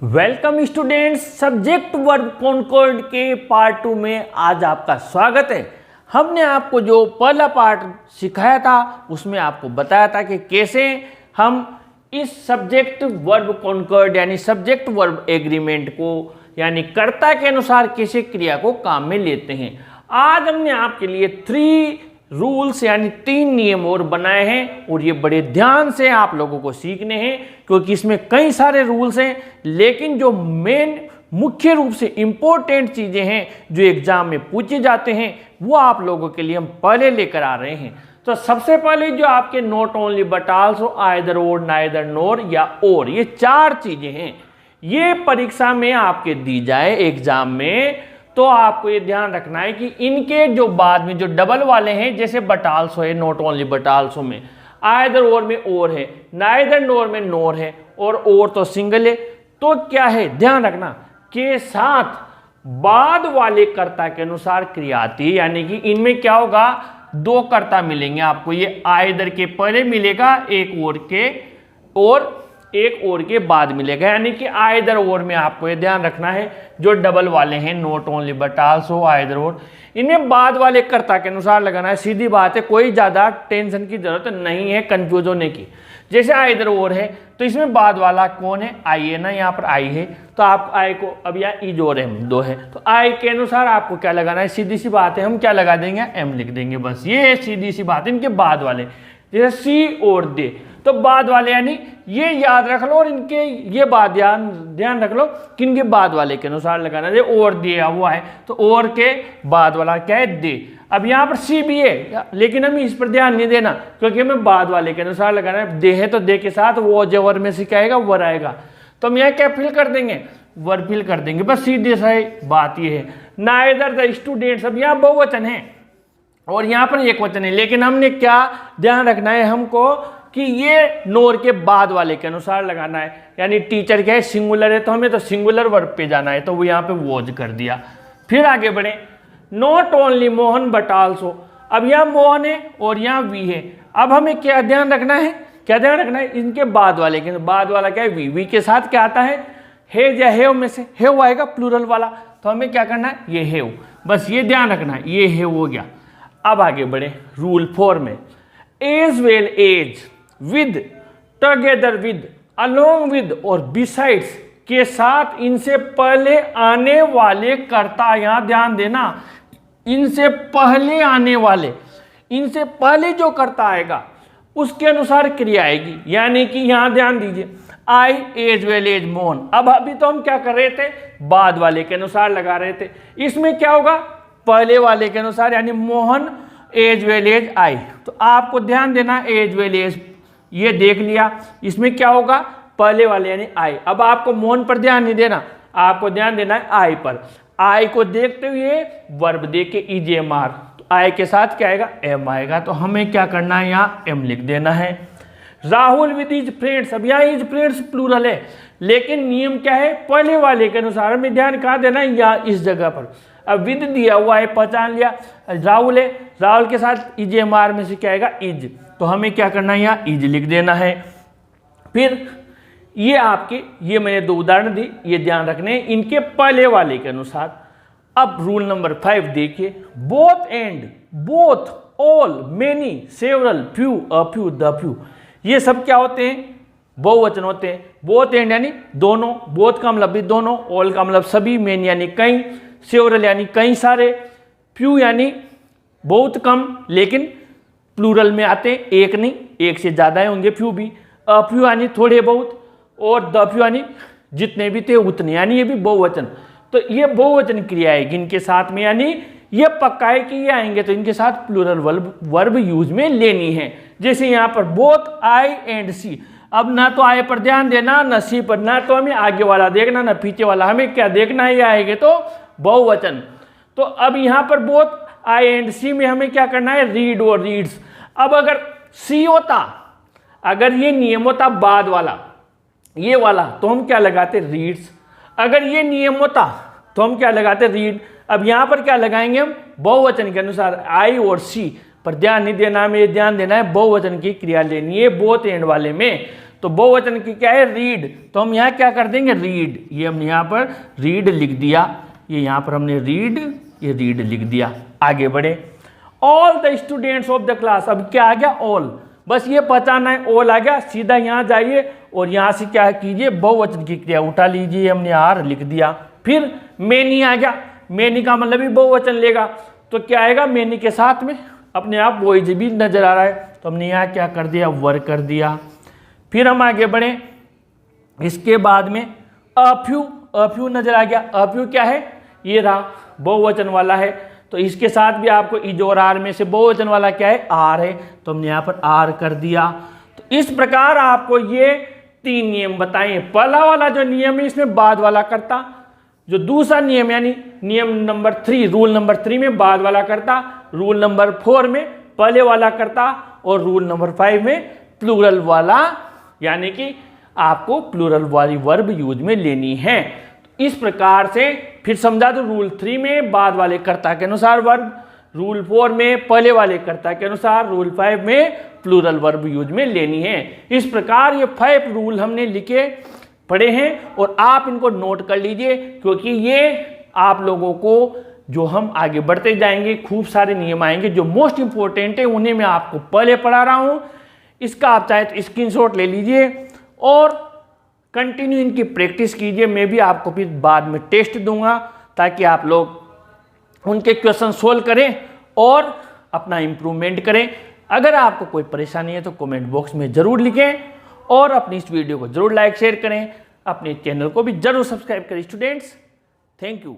Welcome students, subject verb concord के part 2 में आज आपका स्वागत है। हमने आपको जो पहला पार्ट सिखाया था उसमें आपको बताया था कि कैसे हम इस सब्जेक्ट वर्ब कॉन्कॉर्ड यानी सब्जेक्ट वर्ब एग्रीमेंट को यानी कर्ता के अनुसार कैसे क्रिया को काम में लेते हैं। आज हमने आपके लिए 3 रूल्स यानी 3 नियम और बनाए हैं और ये बड़े ध्यान से आप लोगों को सीखने हैं क्योंकि इसमें कई सारे रूल्स हैं, लेकिन जो मेन मुख्य रूप से इंपॉर्टेंट चीज़ें हैं जो एग्जाम में पूछे जाते हैं वो आप लोगों के लिए हम पहले लेकर आ रहे हैं। तो सबसे पहले जो आपके not only but also, either और, नाइदर नोर या और, ये 4 चीज़ें हैं। ये परीक्षा में आपके दी जाए एग्जाम में तो आपको ये ध्यान रखना है कि इनके जो बाद में जो डबल वाले हैं, जैसे बट आल्सो है, नॉट ओनली बट आल्सो में, आइदर और में और है, नाइदर नोर में नोर है और तो सिंगल है, तो क्या है ध्यान रखना के साथ बाद वाले कर्ता के अनुसार क्रिया आती है। यानी कि इनमें क्या होगा, 2 कर्ता मिलेंगे आपको। ये आइदर के पहले मिलेगा, एक और के बाद मिलेगा। यानी कि आइदर और में आपको ये ध्यान रखना है जो डबल वाले हैं, not only but also, either और, इन्हें बाद वाले कर्ता के अनुसार लगाना है। सीधी बात है, कोई ज़्यादा टेंशन की जरूरत नहीं है कंफ्यूज होने की। जैसे आइदर और है तो इसमें बाद वाला कौन है, आई है ना, यहाँ पर आई है तो आप आई को, अब यहाँ इज और एम 2 है तो आई के अनुसार आपको क्या लगाना है, सीधी सी बात है, हम क्या लगा देंगे, एम लिख देंगे, बस ये सीधी सी बात है। इनके बाद वाले जैसे सी और दे तो बाद वाले यानी ये याद रख लो और इनके ये बात ध्यान रख लो कि इनके बाद वाले के अनुसार लगाना है। और दिया हुआ है तो और के बाद वाला क्या है, दे। अब यहाँ पर सी भी है लेकिन हमें इस पर ध्यान नहीं देना क्योंकि हमें बाद वाले के अनुसार लगाना है। दे है तो दे के साथ वो जो वर में से क्या आएगा, वर आएगा, तो हम यहाँ क्या फिल कर देंगे, वर फिल कर देंगे, बस सीधे सी बात ये है। नाइदर द स्टूडेंट्स, अब यहाँ बहुवचन है और यहाँ पर एक वचन है, लेकिन हमने क्या ध्यान रखना है हमको कि ये नोर के बाद वाले के अनुसार लगाना है। यानी टीचर क्या है, सिंगुलर है तो हमें तो सिंगुलर वर्ब पे जाना है, तो वो यहाँ पे वॉज कर दिया। फिर आगे बढ़े, not only Mohan but also, अब यहाँ मोहन है और यहाँ वी है। अब हमें क्या ध्यान रखना है, इनके बाद वाले के, बाद वाला क्या है, वी के साथ क्या आता है, हेज या हेव में से हेव आएगा प्लूरल वाला, तो हमें क्या करना है, ये हेव, बस ये ध्यान रखना है, ये हेव हो गया। अब आगे बढ़े रूल 4 में, as well as, with, together with, along with और बिसाइड्स के साथ इनसे पहले आने वाले कर्ता, यहां ध्यान देना, इनसे पहले आने वाले, इनसे पहले जो कर्ता आएगा उसके अनुसार क्रिया आएगी। यानी कि यहां ध्यान दीजिए, I as well as Mohan, अब अभी तो हम क्या कर रहे थे, बाद वाले के अनुसार लगा रहे थे, इसमें क्या होगा, पहले वाले के अनुसार, यानी Mohan as well as I, तो आपको ध्यान देना एज वेल एज, ये देख लिया, इसमें क्या होगा, पहले वाले यानी आई। अब आपको मोहन पर ध्यान नहीं देना, आपको ध्यान देना है आई पर। आई को देखते हुए वर्ब दे के इज एम आर, तो आई के साथ क्या आएगा, एम आएगा, तो हमें क्या करना है, यहाँ एम लिख देना है। राहुल विद इज फ्रेंड्स, अब यहाँ इज फ्रेंड्स प्लूरल है लेकिन नियम क्या है, पहले वाले के अनुसार हमें ध्यान कहाँ देना है, यहाँ इस जगह पर। अब विद दिया हुआ है, पहचान लिया, राहुल है, राहुल के साथ इज एम आर में से क्या आएगा, इज, तो हमें क्या करना है, यहाँ इज लिख देना है। फिर ये आपके, ये मैंने 2 उदाहरण दी, ये ध्यान रखने इनके पहले वाले के अनुसार। अब रूल नंबर 5 देखिए, both and, both, all, many, several, few, a few, the few, ये सब क्या होते हैं, बहुवचन होते हैं। बोथ एंड यानी दोनों, बोथ का मतलब भी दोनों, ऑल का मतलब सभी, मेनी यानी कई, सेवरल यानी कई सारे, फ्यू यानी बहुत कम लेकिन प्लूरल में आते हैं, एक नहीं, एक से ज़्यादा होंगे फ्यू भी, अ फ्यू यानी थोड़े बहुत, और द फ्यू यानी जितने भी थे उतने, यानी ये भी बहुवचन। तो ये बहुवचन क्रिया आएगी इनके साथ में, यानी ये पक्का है कि ये आएंगे तो इनके साथ प्लूरल वर्ब यूज में लेनी है। जैसे यहाँ पर बोथ आई एंड सी, अब ना तो आई पर ध्यान देना ना सी पर, ना तो हमें आगे वाला देखना ना पीछे वाला, हमें क्या देखना है, ये आएंगे तो बहुवचन। तो अब यहाँ पर बोथ आई एंड सी में हमें क्या करना है, रीड और रीड्स। अब अगर सी होता, अगर ये नियम होता बाद वाला, ये वाला, तो हम क्या लगाते, रीड्स। अगर ये नियम होता तो हम क्या लगाते, रीड। अब यहाँ पर क्या लगाएंगे हम, बहुवचन के अनुसार, आई और सी पर ध्यान नहीं देना, हमें ध्यान देना है बहुवचन की क्रिया लेनी है बोथ एंड वाले में। तो बहुवचन की क्या है, रीड। तो हम यहाँ क्या कर देंगे, रीड। ये हमने यहाँ पर रीड लिख दिया, ये यहाँ पर हमने रीड, ये रीड लिख दिया। आगे बढ़े, all the students of the class. अब क्या आ गया, ऑल, बस ये पहचाना है, ऑल आ गया। सीधा यहाँ जाइए और यहाँ से क्या कीजिए, बहुवचन की क्रिया उठा लीजिए, हमने आर लिख दिया। फिर मेनी आ गया, मेनी का मतलब भी बहुवचन लेगा, तो क्या आएगा, मेनी के साथ में अपने आप वही भी नजर आ रहा है, तो हमने यहाँ क्या कर दिया, वर कर दिया। फिर हम आगे बढ़े, इसके बाद में अफ्यू, अफ्यू नजर आ गया। अफ्यू क्या है, ये रहा, बहुवचन वाला है, तो इसके साथ भी आपको इज और आर में से बहुवचन वाला क्या है, आर है, तो हमने यहाँ पर आर कर दिया। तो इस प्रकार आपको ये 3 नियम बताए। पहला वाला जो नियम है इसमें बाद वाला कर्ता, जो दूसरा नियम यानी नियम नंबर 3, रूल नंबर 3 में बाद वाला कर्ता, रूल नंबर 4 में पहले वाला कर्ता, और रूल नंबर 5 में प्लूरल वाला, यानी कि आपको प्लूरल वाली वर्ब यूज में लेनी है। इस प्रकार से फिर समझा दो, रूल 3 में बाद वाले कर्ता के अनुसार वर्ब, रूल 4 में पहले वाले कर्ता के अनुसार, रूल 5 में प्लूरल वर्ब यूज में लेनी है। इस प्रकार ये 5 रूल हमने लिखे पढ़े हैं और आप इनको नोट कर लीजिए, क्योंकि ये आप लोगों को जो हम आगे बढ़ते जाएंगे खूब सारे नियम आएंगे जो मोस्ट इंपॉर्टेंट है, उन्हें मैं आपको पहले पढ़ा रहा हूं। इसका आप चाहे तो स्क्रीनशॉट ले लीजिए और कंटिन्यू इनकी प्रैक्टिस कीजिए। मैं भी आपको फिर बाद में टेस्ट दूंगा ताकि आप लोग उनके क्वेश्चन सोल्व करें और अपना इम्प्रूवमेंट करें। अगर आपको कोई परेशानी है तो कमेंट बॉक्स में ज़रूर लिखें और अपनी इस वीडियो को ज़रूर लाइक शेयर करें। अपने चैनल को भी ज़रूर सब्सक्राइब करें स्टूडेंट्स। Thank you.